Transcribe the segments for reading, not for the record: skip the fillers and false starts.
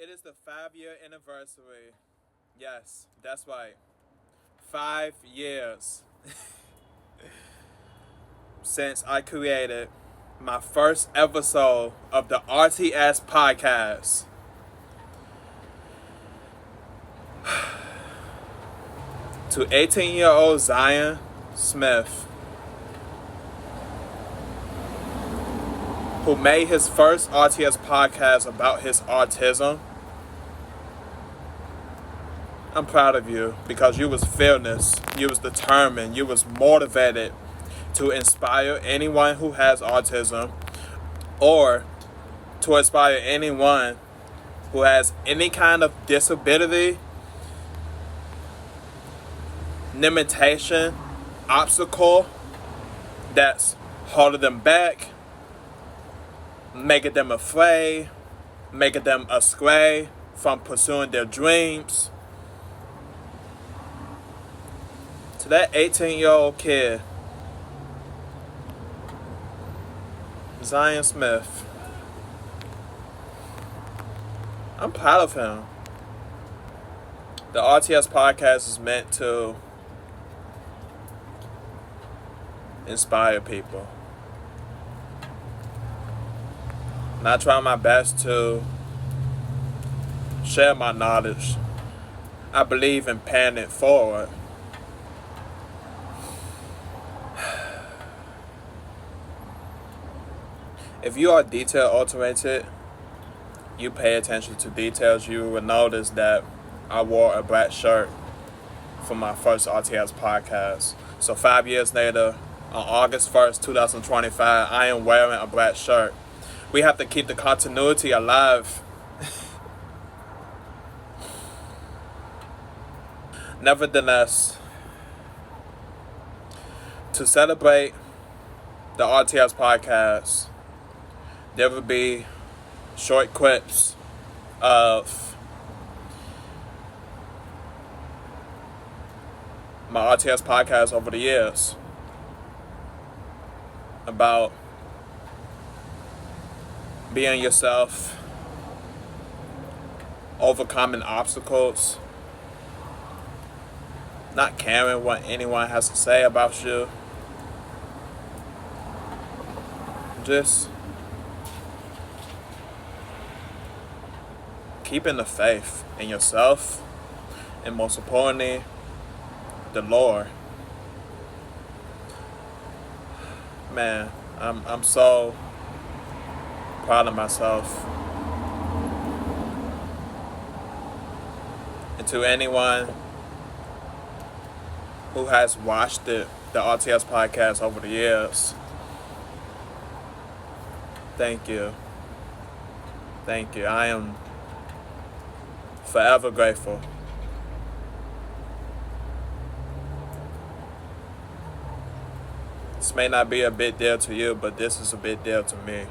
It is the 5-year anniversary. Yes, that's right. 5 years since I created my first episode of the RTS Podcast. To 18-year-old Zion Smith, who made his first RTS podcast about his autism, I'm proud of you because you was fearless, you was determined, you was motivated to inspire anyone who has autism or to inspire anyone who has any kind of disability, limitation, obstacle that's holding them back, making them afraid, making them astray from pursuing their dreams. To that 18-year-old kid, Zion Smith, I'm proud of him. The RTS podcast is meant to inspire people. And I try my best to share my knowledge. I believe in paying it forward. If you are detail oriented, you pay attention to details, you will notice that I wore a black shirt for my first RTS podcast. So 5 years later, on August 1st, 2025, I am wearing a black shirt. We have to keep the continuity alive. Nevertheless, to celebrate the RTS podcast, there will be short clips of my RTS podcast over the years about being yourself, overcoming obstacles, not caring what anyone has to say about you, just keeping the faith in yourself, and most importantly, the Lord. Man, I'm so proud of myself. And to anyone who has watched the RTS podcast over the years, thank you. Thank you. I am forever grateful. This may not be a big deal to you, but this is a big deal to me.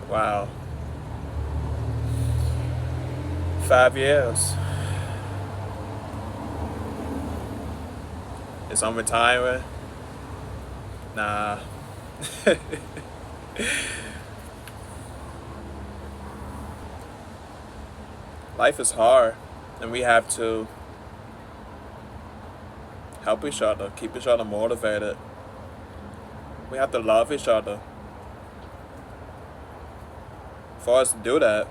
Wow. 5 years. It's on retiring? Nah. Life is hard, and we have to help each other, keep each other motivated. We have to love each other. For us to do that,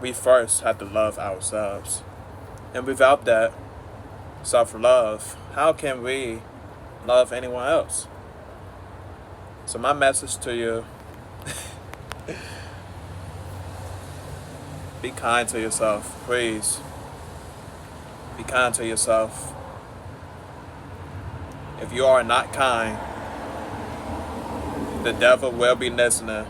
we first have to love ourselves. And without that self-love, how can we love anyone else? So my message to you, be kind to yourself, please. Be kind to yourself. If you are not kind, the devil will be listening.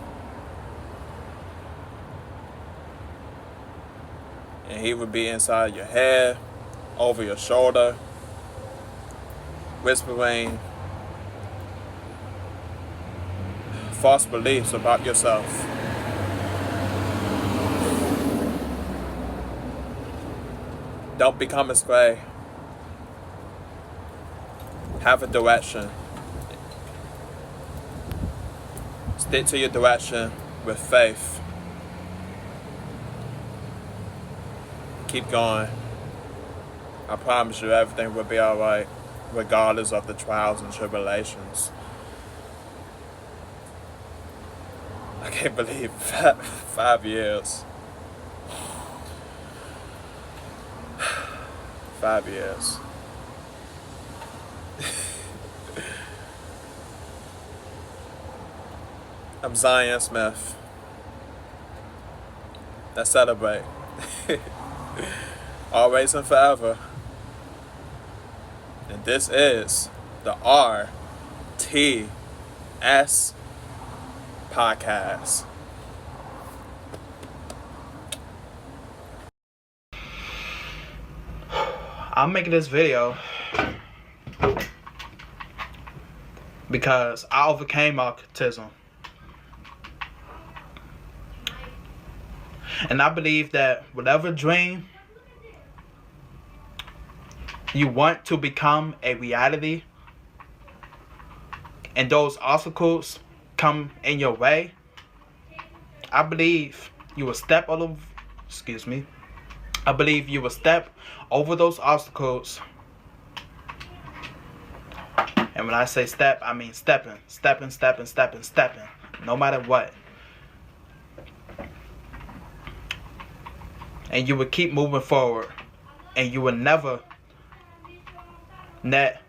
And he will be inside your head, over your shoulder, whispering false beliefs about yourself. Don't become a stray. Have a direction. Stick to your direction with faith. Keep going. I promise you everything will be alright, regardless of the trials and tribulations. I can't believe 5 years. 5 years. I'm Zion Smith. Let's celebrate. Always and forever. And this is the RTS Podcast. I'm making this video because I overcame autism. And I believe that whatever dream you want to become a reality, and those obstacles come in your way, I believe you will step over those obstacles. And when I say step, I mean stepping. No matter what. And you will keep moving forward. And you will never let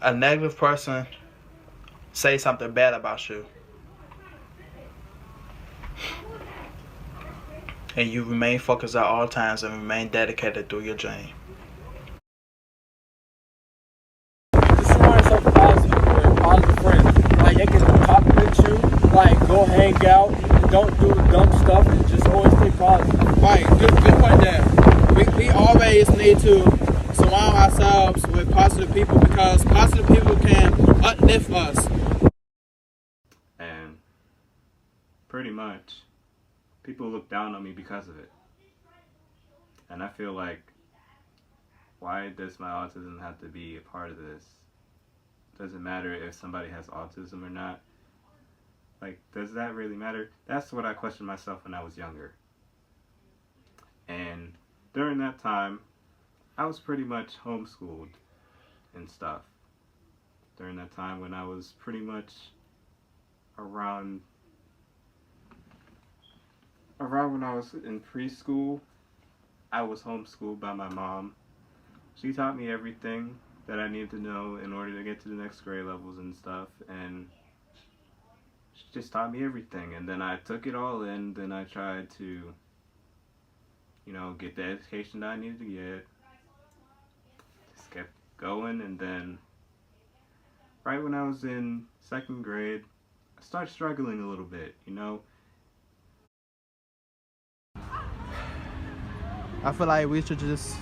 a negative person say something bad about you. And you remain focused at all times and remain dedicated through your journey. Just surround yourself with positive friends. Like, they can compliment you, like, go hang out, and don't do dumb stuff, and just always stay positive. Right, good point there. We always need to surround ourselves with positive people because positive people can uplift us. And pretty much, people look down on me because of it. And I feel like, why does my autism have to be a part of this? Doesn't matter if somebody has autism or not. Like, does that really matter? That's what I questioned myself when I was younger. And during that time, I was pretty much homeschooled and stuff. During that time when I was pretty much around when I was in preschool, I was homeschooled by my mom. She taught me everything that I needed to know in order to get to the next grade levels and stuff, and she just taught me everything. And then I took it all in, then I tried to, get the education that I needed to get. Just kept going, and then right when I was in 2nd grade, I started struggling a little bit, I feel like we should just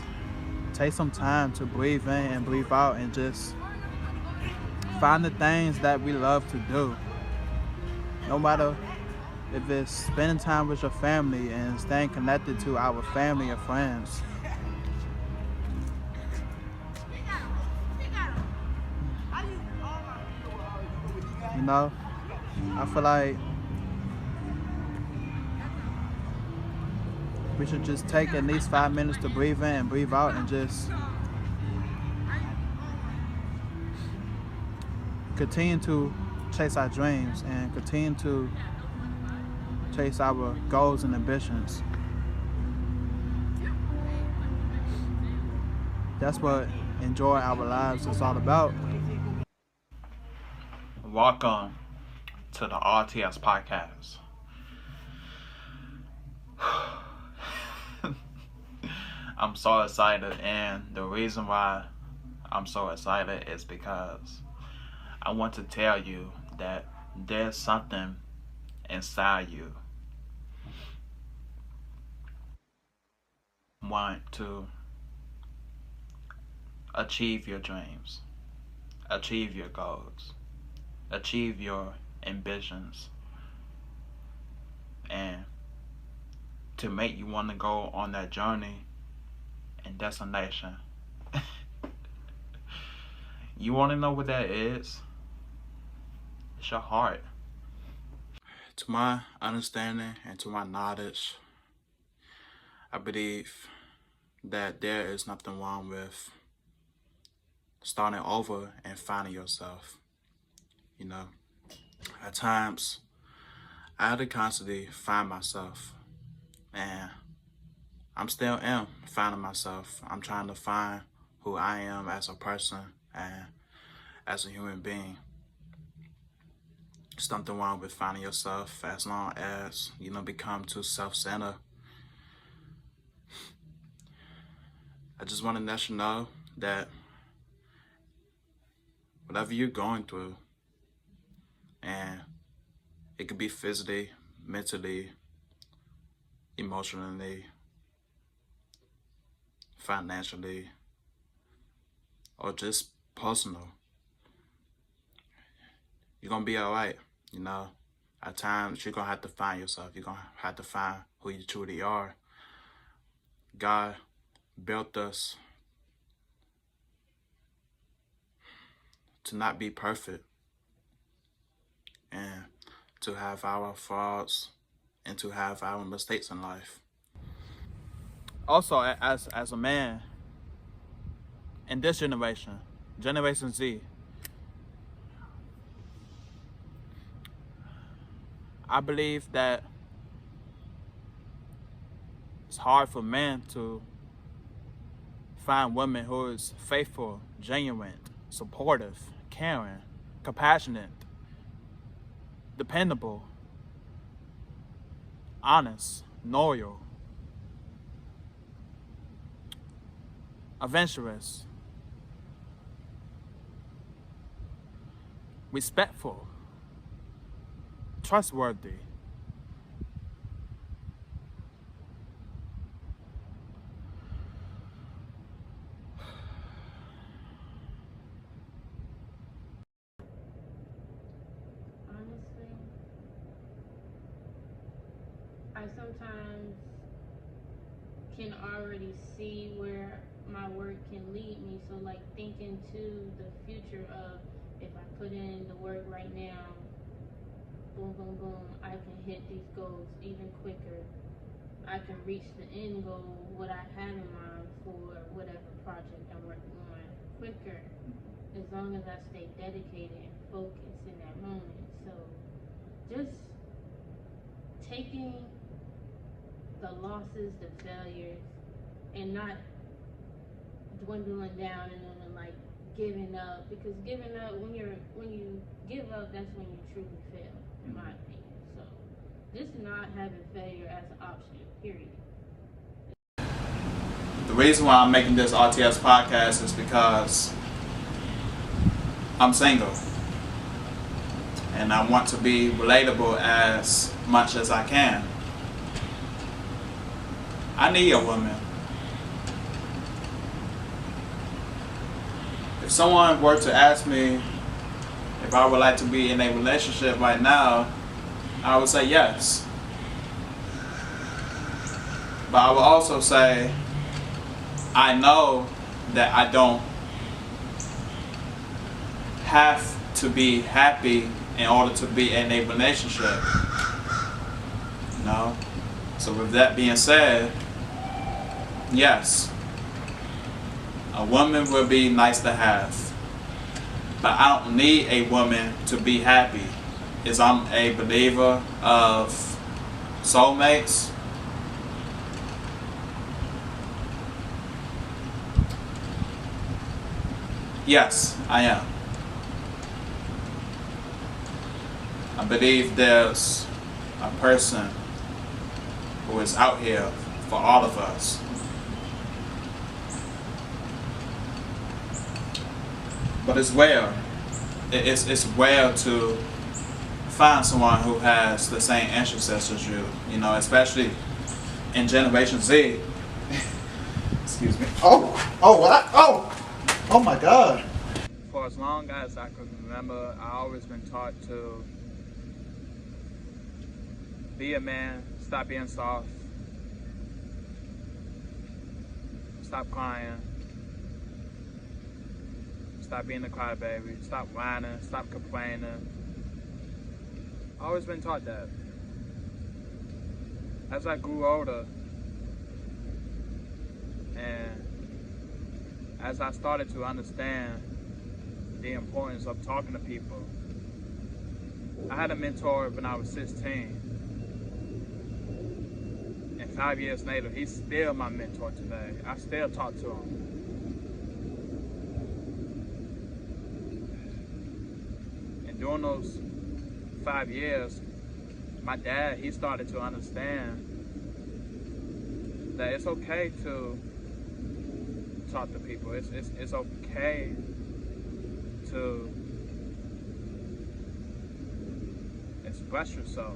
take some time to breathe in and breathe out and just find the things that we love to do. No matter if it's spending time with your family and staying connected to our family and friends. I feel like we should just take at least 5 minutes to breathe in and breathe out and just continue to chase our dreams and continue to chase our goals and ambitions. That's what enjoy our lives is all about. Welcome to the RTS Podcast. I'm so excited, and the reason why I'm so excited is because I want to tell you that there's something inside you. Want to achieve your dreams, achieve your goals, achieve your ambitions, and to make you want to go on that journey and destination. You want to know what that is? It's your heart. To my understanding and to my knowledge, I believe that there is nothing wrong with starting over and finding yourself. You know, at times, I had to constantly find myself, and I'm still am finding myself. I'm trying to find who I am as a person and as a human being. There's nothing wrong with finding yourself as long as you don't become too self-centered. I just want to let you know that whatever you're going through, and it could be physically, mentally, emotionally, financially, or just personal, you're going to be all right. You know, at times you're going to have to find yourself. You're going to have to find who you truly are. God built us to not be perfect and to have our faults and to have our mistakes in life. Also, as a man in this generation, Generation Z, I believe that it's hard for men to find women who is faithful, genuine, supportive, caring, compassionate, dependable, honest, loyal, adventurous, respectful, trustworthy. Honestly, I sometimes can already see where my work can lead me. So like thinking to the future of if I put in the work right now, boom, boom, boom, I can hit these goals even quicker. I can reach the end goal, what I have in mind for whatever project I'm working on quicker, as long as I stay dedicated and focused in that moment. So just taking the losses, the failures, and not dwindling down and then like giving up, because giving up, when you give up, that's when you truly fail, in my opinion. So just not having failure as an option, period. The reason why I'm making this RTS podcast is because I'm single and I want to be relatable as much as I can. I need a woman. If someone were to ask me if I would like to be in a relationship right now, I would say yes. But I would also say I know that I don't have to be happy in order to be in a relationship. You know? So with that being said, yes, a woman would be nice to have, but I don't need a woman to be happy, as I'm a believer of soulmates. Yes, I am. I believe there's a person who is out here for all of us. But it's rare. It's rare to find someone who has the same interests as you. You know, especially in Generation Z. Excuse me. Oh my God. For as long as I can remember, I always been taught to be a man, stop being soft, stop crying, stop being a crybaby, stop whining, stop complaining. I've always been taught that. as I grew older and as I started to understand the importance of talking to people, I had a mentor when I was 16. And 5 years later, he's still my mentor today. I still talk to him. And during those 5 years, my dad, he started to understand that it's okay to talk to people. It's okay to express yourself.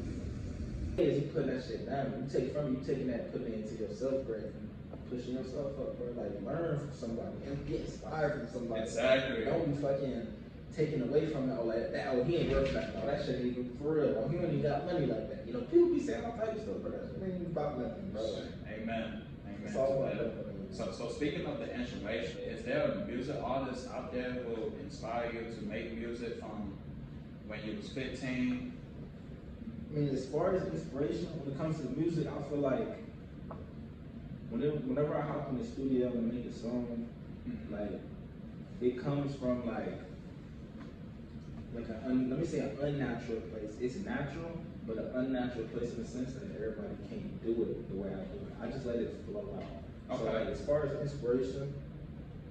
As you putting that shit down, you take from you taking that, putting it into yourself, bro, and pushing yourself up, bro. Like learn from somebody and get inspired from somebody. Exactly. Don't be fucking taken away from it or like that. Oh, he ain't worth that. Oh, that shit ain't even for real. Oh, he don't even got money like that. You know, people be saying all types of stuff, bro. That shit ain't even about nothing, bro. Amen. It's all about that. So speaking of the inspiration, is there a music artist out there who inspire you to make music from when you was 15? I mean, as far as inspiration, when it comes to music, I feel like whenever I hop in the studio and make a song, like it comes from like let me say an unnatural place. It's natural, but an unnatural place in the sense that everybody can't do it the way I do it. I just let it flow out. Okay. So like, as far as inspiration,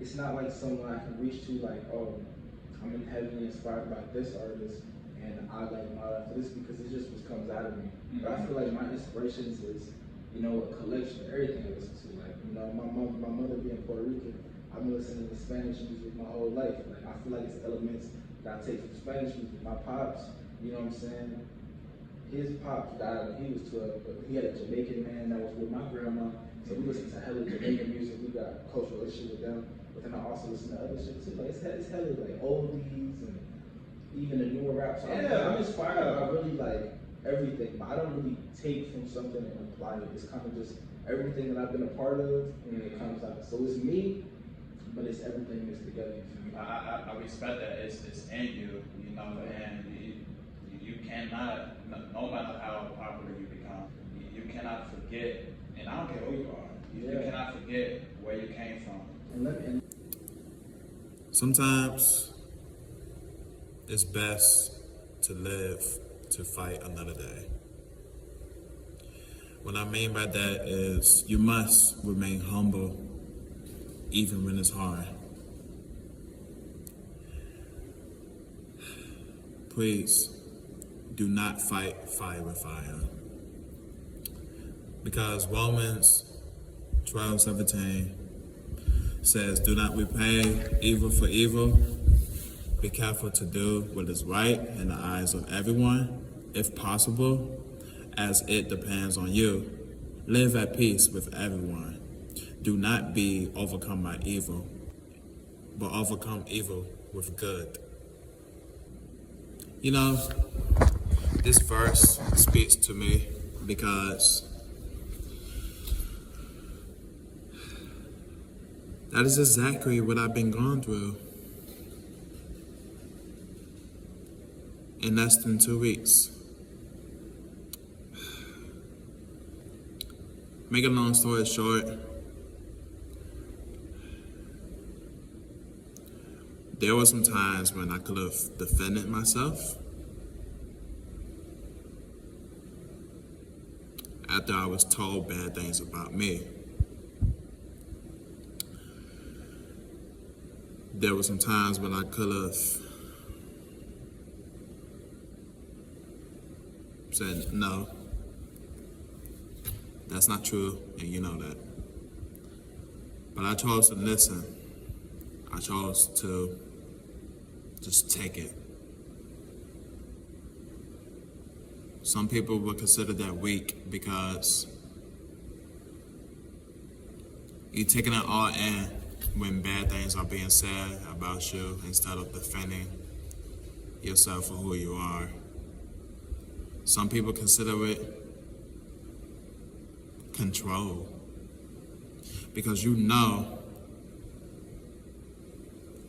it's not like someone I can reach to like, oh, I'm heavily inspired by this artist and I like model after this, because it just what comes out of me. But I feel like my inspirations is, you know, a collection of everything I listen to. Like, you know, my mother being Puerto Rican, I've been listening to Spanish music my whole life. Like, I feel like it's elements that I take from Spanish music. My pops, you know what I'm saying? His pops died when he was 12, but he had a Jamaican man that was with my grandma. So we listen to hella Jamaican music. We got a cultural relationship with them. But then I also listen to other shit too. Like, it's hella like oldies and even the newer rap. So I'm inspired by really like everything, but I don't really take from something and apply it. It's kind of just everything that I've been a part of, and it comes out. So it's me, but it's everything mixed together. I respect that it's in you, you know, and you cannot, no matter how popular you become, you cannot forget, and I don't care who you are, you cannot forget where you came from. Sometimes it's best to live to fight another day. What I mean by that is you must remain humble even when it's hard. Please do not fight fire with fire. Because Romans 12:17 says, do not repay evil for evil. Be careful to do what is right in the eyes of everyone, if possible, as it depends on you. Live at peace with everyone. Do not be overcome by evil, but overcome evil with good. You know, this verse speaks to me because that is exactly what I've been going through in less than 2 weeks. Make a long story short, there were some times when I could have defended myself after I was told bad things about me. There were some times when I could have said, no, that's not true, and you know that. But I chose to listen. I chose to just take it. Some people would consider that weak because you're taking it all in when bad things are being said about you instead of defending yourself for who you are. Some people consider it control because you know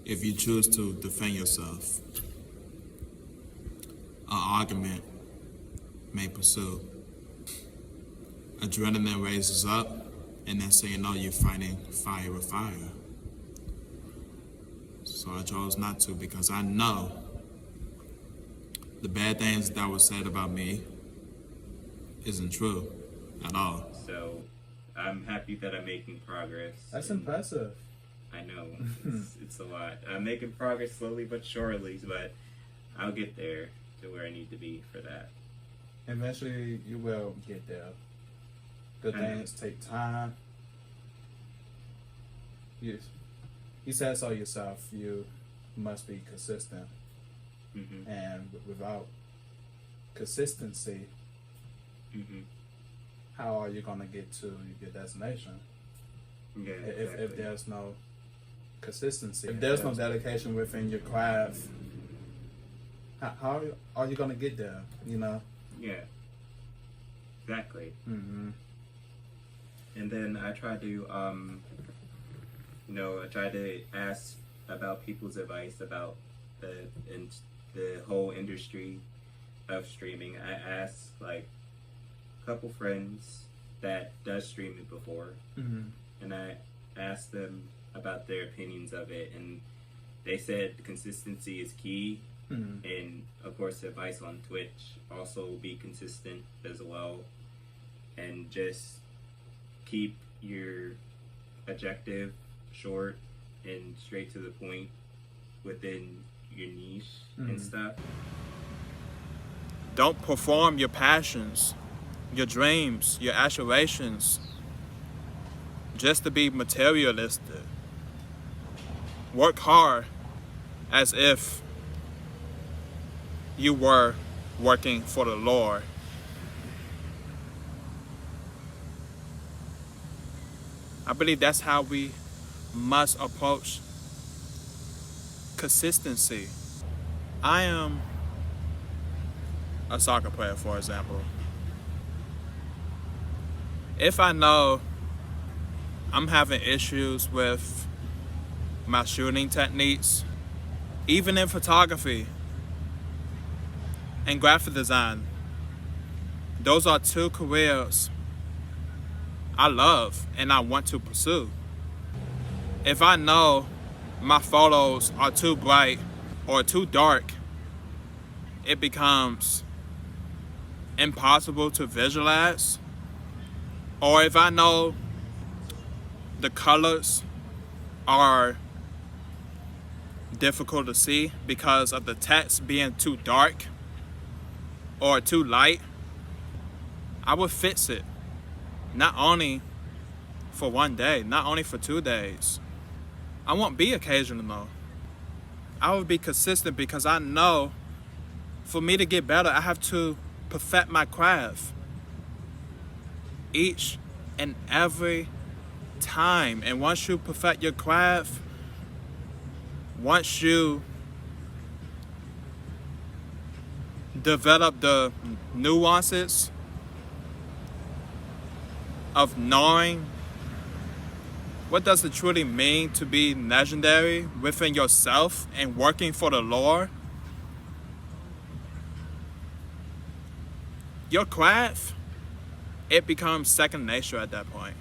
if you choose to defend yourself, an argument may pursue. adrenaline raises up, and then so you know you're fighting fire with fire. So I chose not to because I know the bad things that were said about me isn't true at all. So I'm happy that I'm making progress. That's impressive. I know, it's a lot. I'm making progress slowly but surely, but I'll get there to where I need to be for that. Eventually, you will get there. Good things take time. You said so yourself. You must be consistent. Mm-hmm. And without consistency, Mm-hmm. how are you going to get to your destination? Yeah, If there's no consistency, if there's no dedication within your craft, how are you going to get there, you know? Yeah, exactly. Mm-hmm. And then I try to, I try to ask about people's advice about the whole industry of streaming. I asked like a couple friends that does stream it before, Mm-hmm. and I asked them about their opinions of it, and they said consistency is key. Mm-hmm. And of course, advice on Twitch also be consistent as well, and just keep your objective short and straight to the point within your niche and stuff. Don't perform your passions, your dreams, your aspirations just to be materialistic. Work hard as if you were working for the Lord. I believe that's how we must approach consistency. I am a soccer player, for example. If I know I'm having issues with my shooting techniques, even in photography and graphic design, those are two careers I love and I want to pursue. If I know my photos are too bright or too dark, it becomes impossible to visualize. Or if I know the colors are difficult to see because of the text being too dark or too light, I will fix it. Not only for one day, not only for 2 days. I won't be occasional though. I will be consistent because I know for me to get better, I have to perfect my craft each and every time. And once you perfect your craft, once you develop the nuances of knowing what does it truly mean to be legendary within yourself and working for the Lord, your craft, it becomes second nature at that point.